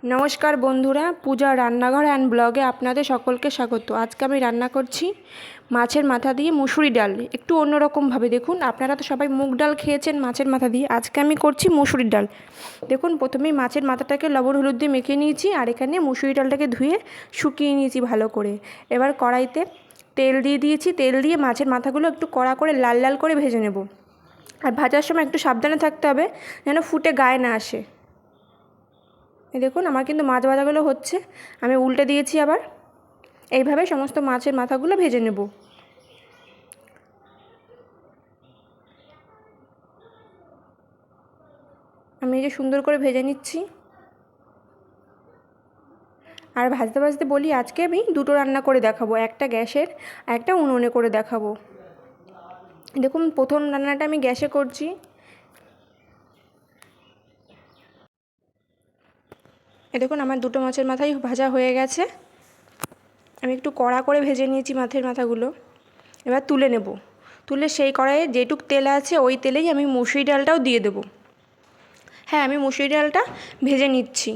নমস্কার বন্ধুরা, পূজা রান্নাঘর অ্যান্ড ব্লগে আপনাদের সকলকে স্বাগত। আজকে আমি রান্না করছি মাছের মাথা দিয়ে মুসুরি ডাল, একটু অন্যরকমভাবে। দেখুন, আপনারা তো সবাই মুগ ডাল খেয়েছেন মাছের মাথা দিয়ে, আজকে আমি করছি মুসুরির ডাল। দেখুন, প্রথমেই মাছের মাথাটাকে লবণ হলুদ দিয়ে মেখে নিয়েছি, আর এখানে মুসুরি ডালটাকে ধুয়ে শুকিয়ে নিয়েছি ভালো করে। এবার কড়াইতে তেল দিয়ে দিয়েছি, তেল দিয়ে মাছের মাথাগুলো একটু কড়া করে লাল লাল করে ভেজে নেব। আর ভাজার সময় একটু সাবধানে থাকতে হবে যেন ফুটে গায়ে না আসে। এই দেখুন, আমার কিন্তু মাছ ভাজাগুলো হচ্ছে, আমি উল্টে দিয়েছি আবার। এইভাবে সমস্ত মাছের মাথাগুলো ভেজে নেব। আমি এই যে সুন্দর করে ভেজে নিচ্ছি। আর ভাজতে ভাজতে বলি, আজকে আমি দুটো রান্না করে দেখাবো, একটা গ্যাসের আর একটা উনুনে করে দেখাবো। দেখুন, প্রথম রান্নাটা আমি গ্যাসে করছি। দেখুন, আমার দুটো মাছের মাথাই ভাজা হয়ে গেছে। আমি একটু কড়া করে ভেজে নিয়েছি মাছের মাথাগুলো। এবার তুলে নেব। তুলে সেই কড়াইয়ে যেটুক তেল আছে ওই তেলেই আমি মুসুরি ডালটাও দিয়ে দেবো। হ্যাঁ, আমি মুসুরি ডালটা ভেজে নিচ্ছি,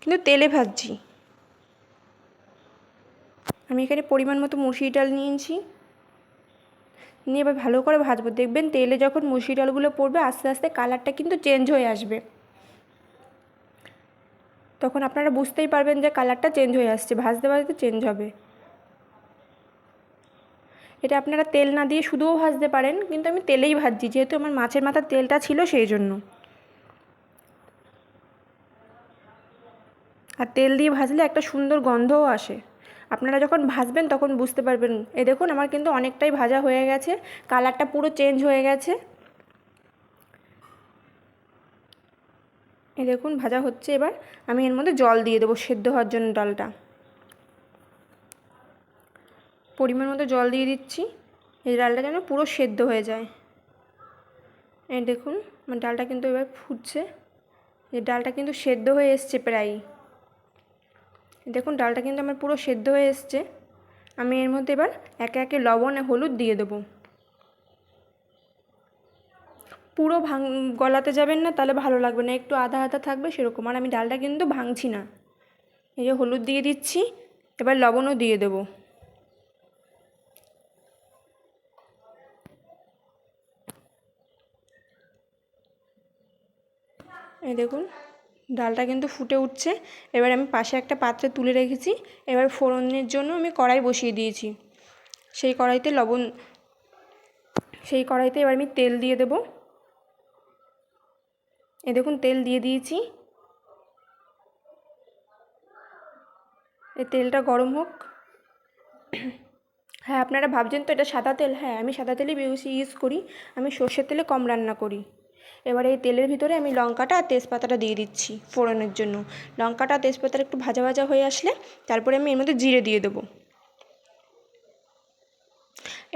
কিন্তু তেলে ভাজছি। আমি এখানে পরিমাণ মতো মুসুরি ডাল নিয়েছি, নিয়ে এবার ভালো করে ভাজবো। দেখবেন তেলে যখন মুসুরি ডালগুলো পড়বে আস্তে আস্তে কালারটা কিন্তু চেঞ্জ হয়ে আসবে। তখন আপনারা বুঝতেই পারবেন যে কালারটা চেঞ্জ হয়ে আসছে, ভাজতে ভাজতে চেঞ্জ হবে। এটা আপনারা তেল না দিয়ে শুধুও ভাজতে পারেন, কিন্তু আমি তেলেই ভাজছি, যেহেতু আমার মাছের মাথার তেলটা ছিল সেই জন্য। আর তেল দিয়ে ভাজলে একটা সুন্দর গন্ধও আসে। আপনারা যখন ভাজবেন তখন বুঝতে পারবেন। এই দেখুন, আমার কিন্তু অনেকটাই ভাজা হয়ে গেছে, কালারটা পুরো চেঞ্জ হয়ে গেছে। এই দেখুন, ভাজা হচ্ছে। এবার আমি এর মধ্যে জল দিয়ে দেবো সেদ্ধ হওয়ার জন্য ডালটা। পরিমাণ মতো জল দিয়ে দিচ্ছি, এই ডালটা যেন পুরো সেদ্ধ হয়ে যায়। এই দেখুন, আমার ডালটা কিন্তু এবার ফুটছে। এই ডালটা কিন্তু সেদ্ধ হয়ে এসছে প্রায়। দেখুন, ডালটা কিন্তু আমার পুরো সেদ্ধ হয়ে এসছে। আমি এর মধ্যে এবার একে একে লবণ আর হলুদ দিয়ে দেবো। পুরো গলাতে যাবেন না, তাহলে ভালো লাগবে না, একটু আধা আধা থাকবে সেরকম। আর আমি ডালটা কিন্তু ভাঙছি না। এই যে হলুদ দিয়ে দিচ্ছি, এবার লবণও দিয়ে দেবো। এই দেখুন, ডালটা কিন্তু ফুটে উঠছে। এবার আমি পাশে একটা পাত্রে তুলে রেখেছি। এবার ফোড়নের জন্য আমি কড়াই বসিয়ে দিয়েছি। সেই কড়াইতে এবার আমি তেল দিয়ে দেব। এই দেখুন, তেল দিয়ে দিয়েছি। এই তেলটা গরম হোক। হ্যাঁ, আপনারা ভাবছেন তো এটা সাদা তেল। হ্যাঁ, আমি সাদা তেলই বেশি ইউজ করি, আমি সর্ষের তেলে কম রান্না করি। এবার এই তেলের ভিতরে আমি লঙ্কাটা আর তেজপাতাটা দিয়ে দিচ্ছি ফোড়নের জন্য। লঙ্কাটা আর তেজপাতাটা একটু ভাজা ভাজা হয়ে আসলে তারপরে আমি এর মধ্যে জিরে দিয়ে দেবো।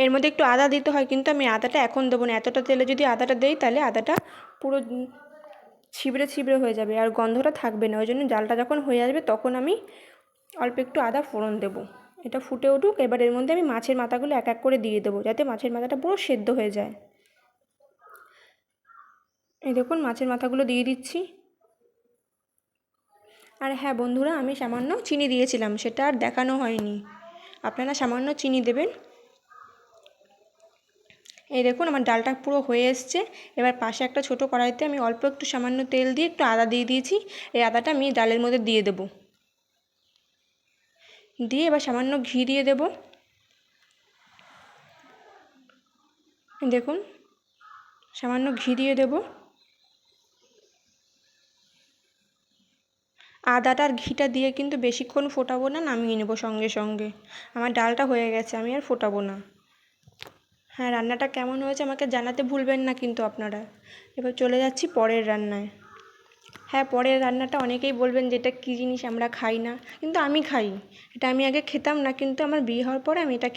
এর মধ্যে একটু আদা দিতে হয়, কিন্তু আমি আদাটা এখন দেবো না। এতটা তেলে যদি আদাটা দেই তাহলে আদাটা পুরো ছিবড়ে ছিবড়ে হয়ে যাবে আর গন্ধটা থাকবে না। ওই জন্য জালটা যখন হয়ে আসবে তখন আমি অল্প একটু আদা ফোড়ন দেবো। এটা ফুটে উঠুক। এবার এর মধ্যে আমি মাছের মাথাগুলো এক এক করে দিয়ে দেবো, যাতে মাছের মাথাটা পুরো সেদ্ধ হয়ে যায়। এই দেখুন, মাছের মাথাগুলো দিয়ে দিচ্ছি। আর হ্যাঁ বন্ধুরা, আমি সামান্য চিনি দিয়েছিলাম, সেটা আর দেখানো হয়নি। আপনারা সামান্য চিনি দেবেন। এই দেখুন, আমার ডালটা পুরো হয়ে এসছে। এবার পাশে একটা ছোটো কড়াইতে আমি অল্প একটু সামান্য তেল দিয়ে একটু আদা দিয়ে দিয়েছি। এই আদাটা আমি ডালের মধ্যে দিয়ে দেবো। দিয়ে এবার সামান্য ঘি দিয়ে দেবো। দেখুন, সামান্য ঘি দিয়ে দেবো। আদাটা আর ঘিটা দিয়ে কিন্তু বেশিক্ষণ ফোটাবো না, নামিয়ে নেবো সঙ্গে সঙ্গে। আমার ডালটা হয়ে গেছে, আমি আর ফোটাবো না। হ্যাঁ, রান্নাটা কেমন হয়েছে আমাকে জানাতে ভুলবেন না কিন্তু আপনারা। এবার চলে যাচ্ছি পরের রান্নায়। হ্যাঁ, পরের রান্নাটা অনেকেই বলবেন যে এটা কী জিনিস, আমরা খাই না, কিন্তু আমি খাই। এটা আমি আগে খেতাম না, কিন্তু আমার বিয়ে হওয়ার পরে আমি এটা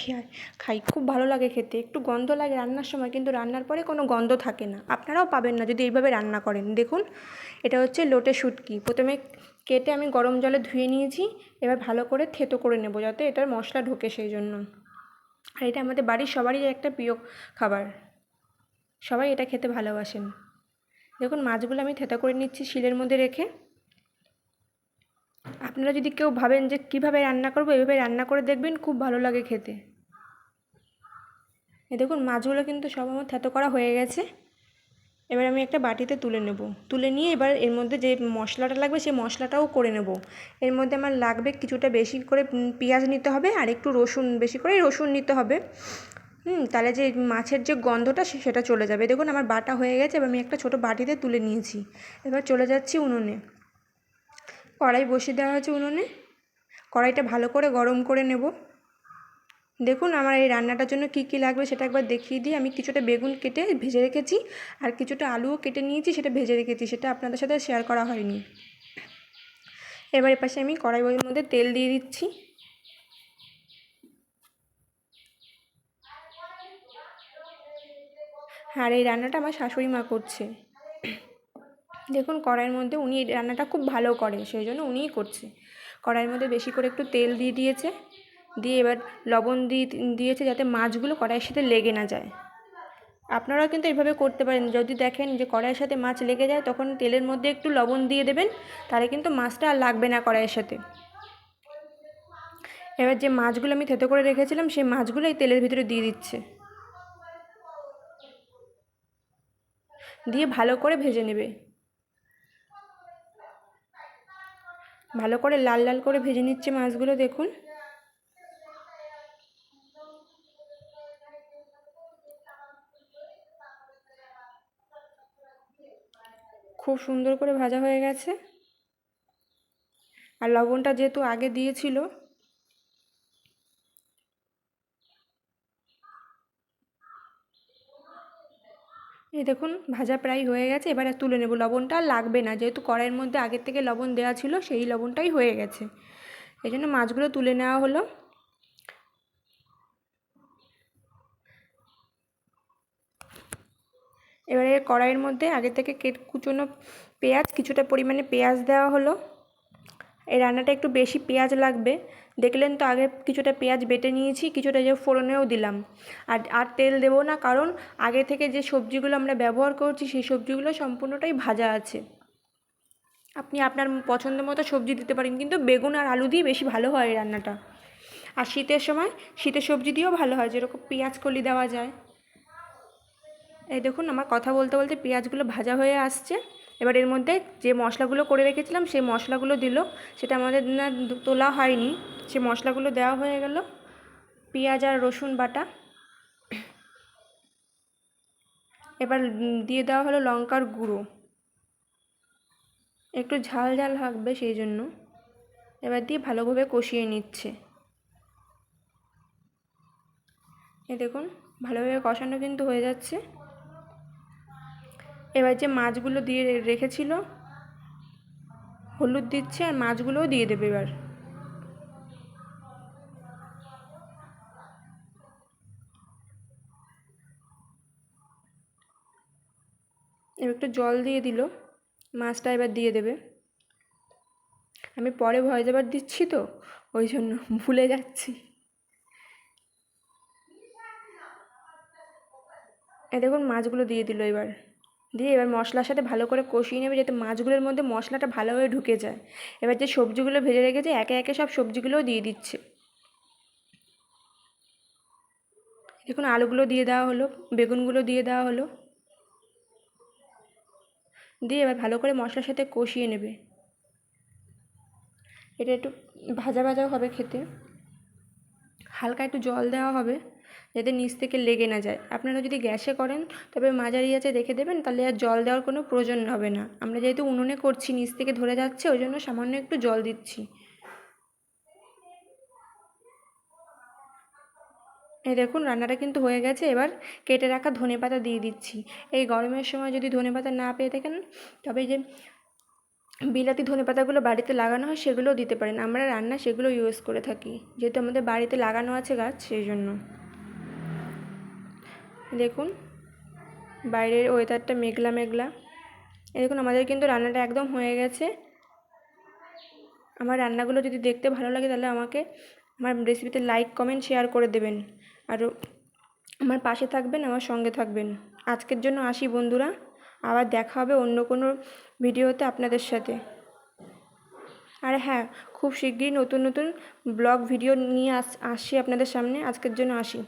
খাই। খুব ভালো লাগে খেতে। একটু গন্ধ লাগে রান্নার সময়, কিন্তু রান্নার পরে কোনো গন্ধ থাকে না। আপনারাও পাবেন না যদি এইভাবে রান্না করেন। দেখুন, এটা হচ্ছে লোটে শুটকি। প্রথমে কেটে আমি গরম জলে ধুয়ে নিয়েছি। এবার ভালো করে থেতো করে নেব, যাতে এটার মশলা ঢোকে সেই জন্য। আর এটা আমাদের বাড়ির সবারই একটা প্রিয় খাবার, সবাই এটা খেতে ভালোবাসেন। দেখুন, মাছগুলো আমি থেতো করে নিচ্ছি শিলের মধ্যে রেখে। আপনারা যদি কেউ ভাবেন যে কীভাবে রান্না করবো, এইভাবে রান্না করে দেখবেন, খুব ভালো লাগে খেতে। দেখুন মাছগুলো কিন্তু সব আমার থেতো করা হয়ে গেছে। এবার আমি একটা বাটিতে তুলে নেব। তুলে নিয়ে এবার এর মধ্যে যে মশলাটা লাগবে সেই মশলাটাও করে নেব। এর মধ্যে আমার লাগবে কিছুটা বেশি করে পেঁয়াজ নিতে হবে, আর একটু রসুন, বেশি করে রসুন নিতে হবে। তাহলে যে মাছের যে গন্ধটা সেটা চলে যাবে। দেখুন আমার বাটা হয়ে গেছে। এবার আমি একটা ছোটো বাটিতে তুলে নিয়েছি। এবার চলে যাচ্ছি উনুনে। কড়াই বসিয়ে দেওয়া হয়েছে উনুনে। কড়াইটা ভালো করে গরম করে নেব। দেখুন আমার এই রান্নাটার জন্য কী কী লাগবে সেটা একবার দেখিয়ে দিই। আমি কিছুটা বেগুন কেটে ভেজে রেখেছি, আর কিছুটা আলুও কেটে নিয়েছি, সেটা ভেজে রেখেছি, সেটা আপনাদের সাথে শেয়ার করা হয়নি। এবার এপাশে আমি কড়াইয়ের মধ্যে তেল দিয়ে দিচ্ছি। আর এই রান্নাটা আমার শাশুড়ি মা করছে। দেখুন কড়াইয়ের মধ্যে উনি এই রান্নাটা খুব ভালো করে, সেই জন্য উনিই করছে। কড়াইয়ের মধ্যে বেশি করে একটু তেল দিয়ে দিয়েছে, দিয়ে এবার লবণ দিয়েছে যাতে মাছগুলো কড়াইয়ের সাথে লেগে না যায়। আপনারাও কিন্তু এইভাবে করতে পারেন। যদি দেখেন যে কড়াইয়ের সাথে মাছ লেগে যায়, তখন তেলের মধ্যে একটু লবণ দিয়ে দেবেন, তাহলে কিন্তু মাছটা আর লাগবে না কড়াইয়ের সাথে। এবার যে মাছগুলো আমি থেতো করে রেখেছিলাম, সেই মাছগুলো এই তেলের ভিতরে দিয়ে দিচ্ছে, দিয়ে ভালো করে ভেজে নেবে। ভালো করে লাল লাল করে ভেজে নিচ্ছে মাছগুলো। দেখুন খুব সুন্দর করে ভাজা হয়ে গেছে। আর লবণটা যেহেতু আগে দিয়েছিল, এই দেখুন ভাজা প্রায় হয়ে গেছে। এবার তুলে নেব। লবণটা আর লাগবে না, যেহেতু কড়াইয়ের মধ্যে আগের থেকে লবণ দেওয়া ছিল, সেই লবণটাই হয়ে গেছে। এই জন্য মাছগুলো তুলে নেওয়া হলো। এবারে কড়াইয়ের মধ্যে আগে থেকে কুচোনো পেঁয়াজ, কিছুটা পরিমাণে পেঁয়াজ দেওয়া হলো। এই রান্নাটা একটু বেশি পেঁয়াজ লাগবে। দেখলেন তো আগে কিছুটা পেঁয়াজ বেটে নিয়েছি, কিছুটা যে ফোড়নেও দিলাম। আর তেল দেবো না, কারণ আগে থেকে যে সবজিগুলো আমরা ব্যবহার করছি সেই সবজিগুলো সম্পূর্ণটাই ভাজা আছে। আপনি আপনার পছন্দ মতো সবজি দিতে পারেন, কিন্তু বেগুন আর আলু দিয়ে বেশি ভালো হয় এই রান্নাটা। আর শীতের সময় শীতের সবজি দিয়েও ভালো হয়, যেরকম পেঁয়াজ কলি দেওয়া যায়। এই দেখুন আমার কথা বলতে বলতে পেঁয়াজগুলো ভাজা হয়ে আসছে। এবার এর মধ্যে যে মশলাগুলো করে রেখেছিলাম সেই মশলাগুলো দিল, সেটা আমাদের না তোলা হয়নি। সে মশলাগুলো দেওয়া হয়ে গেল। পেঁয়াজ আর রসুন বাটা। এবার দিয়ে দেওয়া হলো লঙ্কার গুঁড়ো, একটু ঝাল ঝাল থাকবে সেই জন্য। এবার দিয়ে ভালোভাবে কষিয়ে নিচ্ছে। এই দেখুন ভালোভাবে কষানো কিন্তু হয়ে যাচ্ছে। এবার যে মাছগুলো দিয়ে রেখেছিল, হলুদ দিচ্ছে, আর মাছগুলোও দিয়ে দেবে। এবার একটু জল দিয়ে দিল। মাছটা এবার দিয়ে দেবে। আমি পরে ভয়েস ওভার দিচ্ছি তো, ওই জন্য ভুলে যাচ্ছি। দেখুন মাছগুলো দিয়ে দিল। এবার মশলার সাথে ভালো করে কষিয়ে নেবে, যাতে মাছগুলোর মধ্যে মশলাটা ভালোভাবে ঢুকে যায়। এবার যে সবজিগুলো ভেজে রেখেছে একে একে সব সবজিগুলোও দিয়ে দিচ্ছে। দেখুন আলুগুলো দিয়ে দেওয়া হলো, বেগুনগুলো দিয়ে দেওয়া হলো, দিয়ে এবার ভালো করে মশলার সাথে কষিয়ে নেবে। এটা একটু ভাজা ভাজাও হবে খেতে। হালকা একটু জল দেওয়া হবে, যাতে নিচ থেকে লেগে না যায়। আপনারা যদি গ্যাসে করেন তবে মাঝারি আঁচে রেখে দেবেন, তাহলে আর জল দেওয়ার কোনো প্রয়োজন হবে না। আমরা যেহেতু উনুনে করছি, নিচ থেকে ধরে যাচ্ছে, ওই জন্য সামান্য একটু জল দিচ্ছি। এই দেখুন রান্নাটা কিন্তু হয়ে গেছে। এবার কেটে রাখা ধনেপাতা দিয়ে দিচ্ছি। এই গরমের সময় যদি ধনেপাতা না পেয়ে থাকেন, তবে যে বিলাতি ধনেপাতাগুলো বাড়িতে লাগানো হয় সেগুলোও দিতে পারেন। আমরা রান্না সেগুলো ইউজ করে থাকি, যেহেতু আমাদের বাড়িতে লাগানো আছে গাছ, সেই জন্য। দেখুন বাইরের ওয়েদারটা মেঘলা মেঘলা। দেখুন আমাদের কিন্তু রান্নাটা একদম হয়ে গেছে। আমার রান্নাগুলো যদি দেখতে ভালো লাগে, তাহলে আমাকে আমার রেসিপিতে লাইক কমেন্ট শেয়ার করে দেবেন, আর আমার পাশে থাকবেন, আমার সঙ্গে থাকবেন। আজকের জন্য আসি বন্ধুরা, আবার দেখা হবে অন্য কোনো ভিডিওতে আপনাদের সাথে। আর হ্যাঁ, খুব শিগগিরই নতুন নতুন ব্লগ ভিডিও নিয়ে আসছি আপনাদের সামনে। আজকের জন্য আসি।